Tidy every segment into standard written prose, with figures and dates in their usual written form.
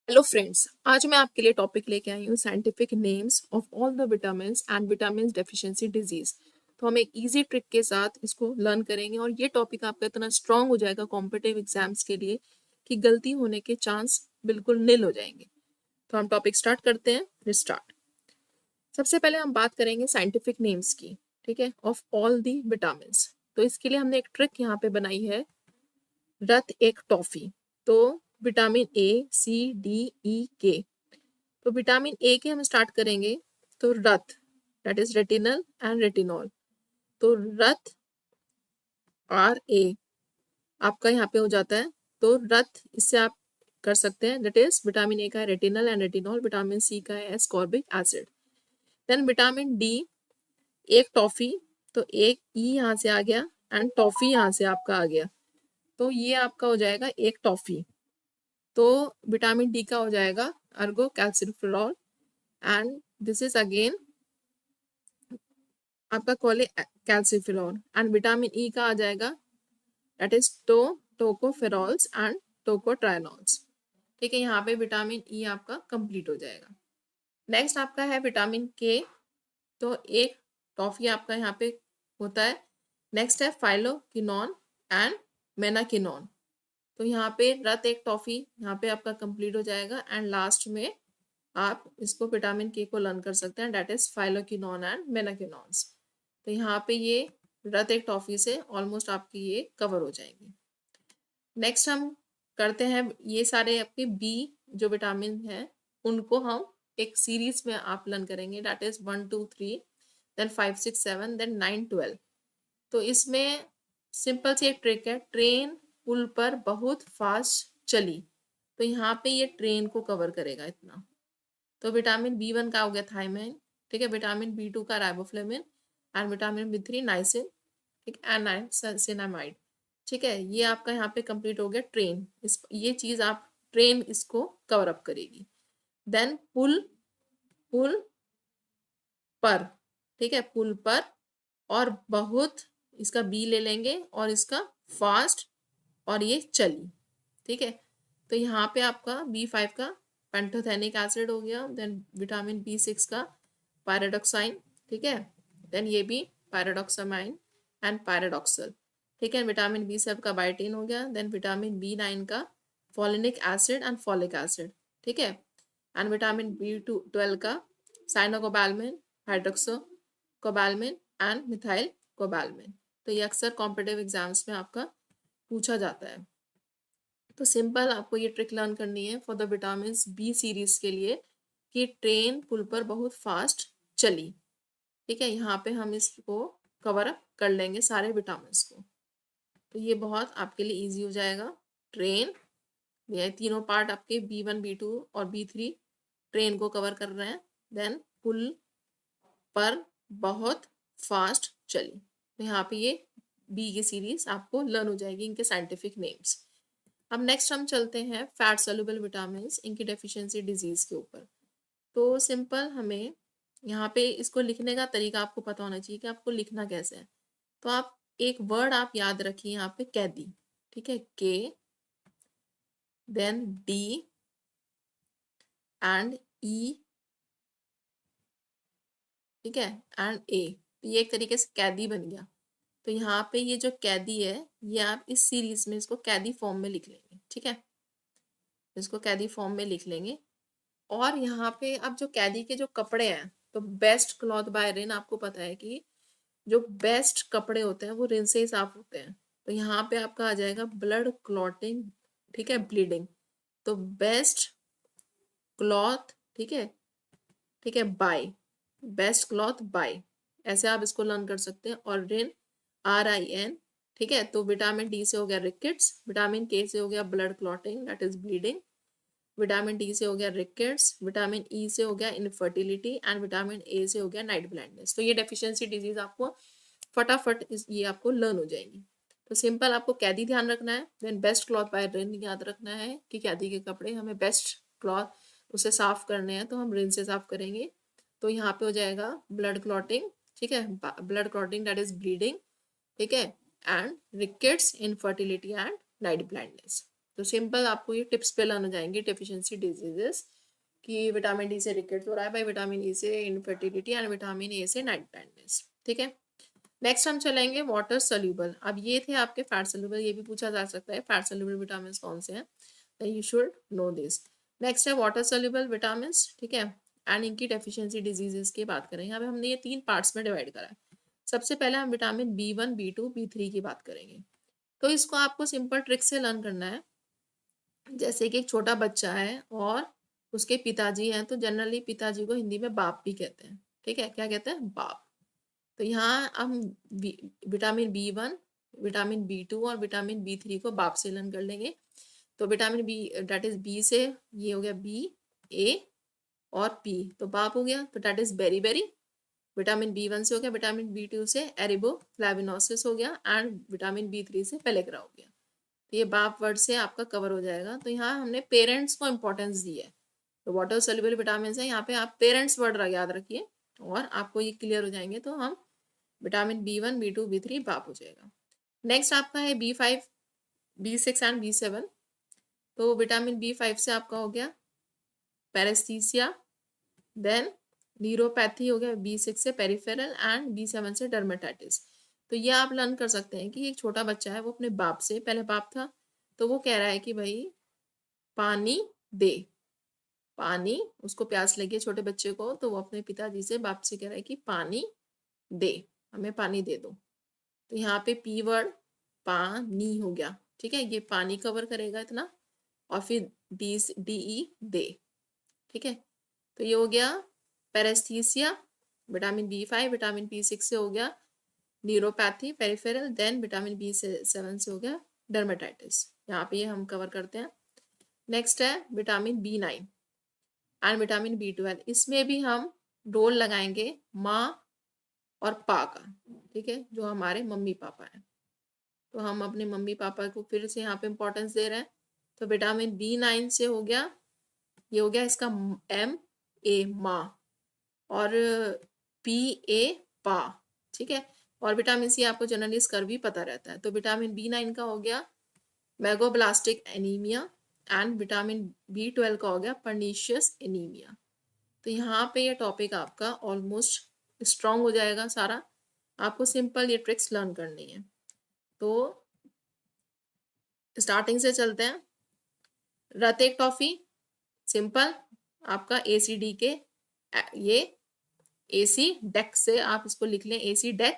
Hello friends, आज मैं आपके लिए टॉपिक लेके आई हूँ scientific names of all the vitamin and vitamin deficiency disease. तो हम एक इजी ट्रिक के साथ इसको लर्न करेंगे और ये टॉपिक आपका इतना स्ट्रांग हो जाएगा कॉम्पिटिटिव एग्जाम्स के लिए कि गलती होने के चांस बिल्कुल निल हो जाएंगे। तो हम टॉपिक स्टार्ट करते हैं। स्टार्ट। सबसे पहले हम बात करेंगे साइंटिफिक नेम्स की, ठीक है, ऑफ ऑल दी विटामिन। तो इसके लिए हमने एक ट्रिक यहाँ पे बनाई है, रत एक टॉफी। तो vitamin A C D E के, तो विटामिन ए के हम स्टार्ट करेंगे। तो रत, that is retinal and retinol. तो रत आर ए आपका यहाँ पे हो जाता है। तो रत इससे आप कर सकते हैं, दैट इज विटामिन ए का है retinal and retinol, vitamin C का है ascorbic acid. Then vitamin D एक टॉफी, तो एक ई यहाँ से आ गया एंड टॉफी यहाँ से आपका आ गया, तो ये आपका हो जाएगा एक टॉफी। तो विटामिन डी का हो जाएगा Ergo calciferol and this is again आपका कैल्सिफेरॉल। एंड विटामिन ई का आ जाएगा दैट इज टोकोफेरॉल्स एंड टोकोट्राइनॉल्स। ठीक है, यहाँ पे विटामिन ई आपका कंप्लीट हो जाएगा। नेक्स्ट आपका है विटामिन के। तो एक टॉफी आपका यहाँ पे होता है। नेक्स्ट है फाइलोकिनोन एंड मेनाकिनोन। तो यहाँ पे रत एक टॉफी यहाँ पे आपका कंप्लीट हो जाएगा एंड लास्ट में आप इसको विटामिन के को लर्न कर सकते हैं, डेट इज फाइलोकिनोन एंड मेनाकिनॉन्स। तो यहाँ पे ये रत एक टॉफी से ऑलमोस्ट आपकी ये कवर हो जाएंगे। नेक्स्ट हम करते हैं, ये सारे आपके बी जो विटामिन है उनको हम एक सीरीज में आप लर्न करेंगे, डेट इज 1 2 3 देन 5 6 7 देन 9 12। तो इसमें सिंपल सी एक ट्रिक है, ट्रेन पुल पर बहुत फास्ट चली। तो यहाँ पे ये ट्रेन को कवर करेगा इतना। तो विटामिन बी 1 का हो गया थायमिन, ठीक है, विटामिन बी 2 का riboflavin and vitamin B 3 niacin, ठीक, एंड नाइसिनामाइड। ठीक है, ये आपका यहाँ पे कंप्लीट हो गया ट्रेन। इस ये चीज आप ट्रेन इसको कवर अप करेगी। देन पुल, पुल पर, ठीक है, पुल पर और बहुत, इसका बी ले लेंगे और इसका फास्ट और ये चली। ठीक है, तो यहाँ पे आपका बी 5 का पेंटोथेनिक एसिड हो गया। देन विटामिन बी 6 का पायरोडॉक्साइन, ठीक है, देन ये भी पायरोडॉक्सामाइन एंड पायरोडॉक्सल। ठीक है, विटामिन बी 7 का बायोटीन हो गया। देन विटामिन बी 9 का फॉलिनिक एसिड एंड फॉलिक एसिड, ठीक है, एंड विटामिन बी 12 का साइनोकोबाल्मिन, हाइड्रोक्सोकोबाल्मिन एंड मिथाइल कोबाल्मिन। तो ये अक्सर कॉम्पिटिटिव एग्जाम्स में आपका पूछा जाता है। तो सिंपल आपको ये ट्रिक लर्न करनी है for the vitamin B series के लिए कि ट्रेन पुल पर बहुत फास्ट चली। ठीक है, यहाँ पे हम इसको कवर अप कर लेंगे सारे विटामिन को। तो ये बहुत आपके लिए इजी हो जाएगा। ट्रेन, ये तीनों पार्ट आपके बी 1 बी 2 और बी 3 ट्रेन को कवर कर रहे हैं। देन पुल पर बहुत फास्ट चली, तो यहाँ पे ये बी की सीरीज आपको लर्न हो जाएगी, इनके साइंटिफिक नेम्स। अब नेक्स्ट हम चलते हैं फैट सोल्यूबल विटामिन, इनकी डेफिशिएंसी डिजीज के ऊपर। तो सिंपल हमें यहाँ पे इसको लिखने का तरीका आपको पता होना चाहिए कि आपको लिखना कैसे है। तो आप एक वर्ड आप याद रखिए यहाँ पे, कैदी, ठीक है, के देन डी एंड ई, ठीक है, एंड ए। तो ये एक तरीके से कैदी बन गया। तो यहाँ पे ये जो कैदी है ये आप इस सीरीज में इसको कैदी फॉर्म में लिख लेंगे। ठीक है, इसको कैदी फॉर्म में लिख लेंगे। और यहाँ पे अब जो कैदी के जो कपड़े हैं, तो बेस्ट क्लॉथ बाय रिन, आपको पता है कि जो बेस्ट कपड़े होते हैं वो रिन से ही साफ होते हैं। तो यहाँ पे आपका आ जाएगा ब्लड क्लॉटिंग, ठीक है, ब्लीडिंग। तो बेस्ट क्लॉथ, ठीक है, ठीक है, बाय, बेस्ट क्लॉथ बाय, ऐसे आप इसको लर्न कर सकते हैं। और रिन RIN, ठीक है। तो विटामिन डी से हो गया रिकेट्स, विटामिन के से हो गया blood clotting that is bleeding, vitamin D से हो गया रिकेट्स, विटामिन ई से हो गया इनफर्टिलिटी एंड विटामिन ए से हो गया नाइट ब्लाइंडनेस। तो ये डेफिशिएंसी डिजीज आपको फटाफट ये आपको लर्न हो जाएगी। तो सिंपल आपको कैदी ध्यान रखना है, देन बेस्ट क्लॉथ बाय रिन याद रखना है कि कैदी के कपड़े हमें बेस्ट क्लॉथ उसे साफ करने हैं तो हम रिन से साफ करेंगे। तो यहाँ पे हो जाएगा ब्लड क्लॉटिंग, ठीक है, blood clotting that is bleeding, ठीक है, and rickets, infertility and night blindness. तो सिंपल आपको ये टिप्स पे लर्न हो जाएंगी डेफिशिएंसी डिजीजेस कि विटामिन डी से रिकेट्स हो रहा है भाई, विटामिन ई से इनफर्टिलिटी एंड विटामिन ए से नाइट ब्लाइंडनेस। ठीक है, नेक्स्ट हम चलेंगे वाटर सोल्यूबल। अब ये थे आपके फैट सोल्यूबल, ये भी पूछा जा सकता है फैट सोल्यूबल विटामिन कौन से हैं, तो you should know this. Next है वाटर सोल्यूबल विटामिन। ठीक है, एंड इनकी डेफिशिएंसी डिजीजेस की बात करेंगे। यहाँ पे हमने ये 3 पार्ट्स में डिवाइड करा है। सबसे पहले हम विटामिन B1, B2, B3 की बात करेंगे। तो इसको आपको सिंपल ट्रिक से लर्न करना है। जैसे कि एक छोटा बच्चा है और उसके पिताजी हैं, तो जनरली पिताजी को हिंदी में बाप भी कहते हैं। ठीक है, क्या कहते हैं, बाप। तो यहाँ हम विटामिन B1, विटामिन B2 और विटामिन B3 को बाप से लर्न कर लेंगे। तो vitamin B that is B से ये हो गया B, A और P, तो बाप हो गया, तो that is beriberi. Vitamin B1 से हो गया, विटामिन B2 से एरिबोफ्लेविनोसिस हो गया एंड विटामिन B3 से पेलेग्रा हो गया। तो ये बाप वर्ड से आपका कवर हो जाएगा। तो यहाँ हमने पेरेंट्स को इंपॉर्टेंस दी है। तो वाटर सोल्यूबल विटामिन है, यहाँ पे आप पेरेंट्स वर्ड याद रखिए और आपको ये क्लियर हो जाएंगे। तो हम विटामिन B1, B2, B3 बाप हो जाएगा। नेक्स्ट आपका है B5, B6 एंड B7। तो विटामिन B5 से आपका हो गया पैरेस्थीसिया, देन न्यूरोपैथी हो गया B6 से पेरिफेरल एंड B7 से डर्मेटाइटिस। तो ये आप लर्न कर सकते हैं कि एक छोटा बच्चा है, वो अपने बाप से, पहले बाप था तो वो कह रहा है कि भाई पानी दे, पानी, उसको प्यास लगी है छोटे बच्चे को, तो वो अपने पिताजी से, बाप से कह रहा है कि पानी दे, हमें पानी दे दो। तो यहाँ पे P वर्ड पानी हो गया। ठीक है, ये पानी कवर करेगा इतना, और फिर DE दे। ठीक है, तो ये हो गया paresthesia, vitamin B5, vitamin B6 से हो गया neuropathy peripheral, then vitamin B7 से हो गया डर्मेटाइटिस। यहाँ पे ये हम कवर करते हैं। नेक्स्ट है vitamin B9 and vitamin B12। इसमें भी हम रोल लगाएंगे माँ और पा का। ठीक है, जो हमारे मम्मी पापा हैं, तो हम अपने मम्मी पापा को फिर से यहाँ पे इंपॉर्टेंस दे रहे हैं। तो विटामिन B9 से हो गया, ये हो गया इसका MA माँ, और PA पा। ठीक है, और विटामिन सी आपको जनरली स्कर भी पता रहता है। तो विटामिन B9 का हो गया मेगोब्लास्टिक एनीमिया एंड विटामिन B12 का हो गया पर्नीशियस एनीमिया। तो यहाँ पे ये टॉपिक आपका ऑलमोस्ट स्ट्रॉन्ग हो जाएगा सारा। आपको सिंपल ये ट्रिक्स लर्न करनी है। तो स्टार्टिंग से चलते हैं। रतेक टॉफी सिंपल आपका ACD के, ये AC डेक से आप इसको लिख लें, AC डेक,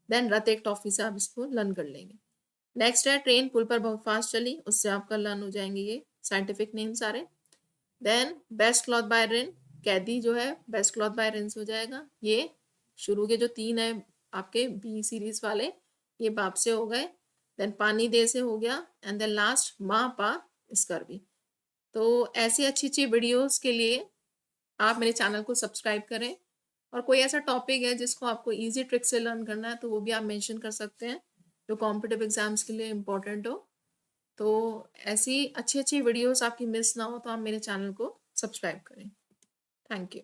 देन रतेक टॉफी से आप इसको लर्न कर लेंगे। नेक्स्ट है ट्रेन पुल पर बहुत फास्ट चली, उससे आपका लर्न हो जाएंगे ये साइंटिफिक नेम सारे। Then best cloth by rain, कैदी जो है बेस्ट क्लॉथ बाय रेन हो जाएगा। ये शुरू के जो 3 है आपके B सीरीज वाले, ये बाप से हो गए। देन पानी दे से हो गया, एंड देन लास्ट माँ पा स्कर भी। तो ऐसी अच्छी अच्छी वीडियोस के लिए आप मेरे चैनल को सब्सक्राइब करें, और कोई ऐसा टॉपिक है जिसको आपको इजी ट्रिक से लर्न करना है तो वो भी आप मेंशन कर सकते हैं, जो कॉम्पिटिटिव एग्जाम्स के लिए इम्पोर्टेंट हो। तो ऐसी अच्छी अच्छी वीडियोस आपकी मिस ना हो तो आप मेरे चैनल को सब्सक्राइब करें। Thank you.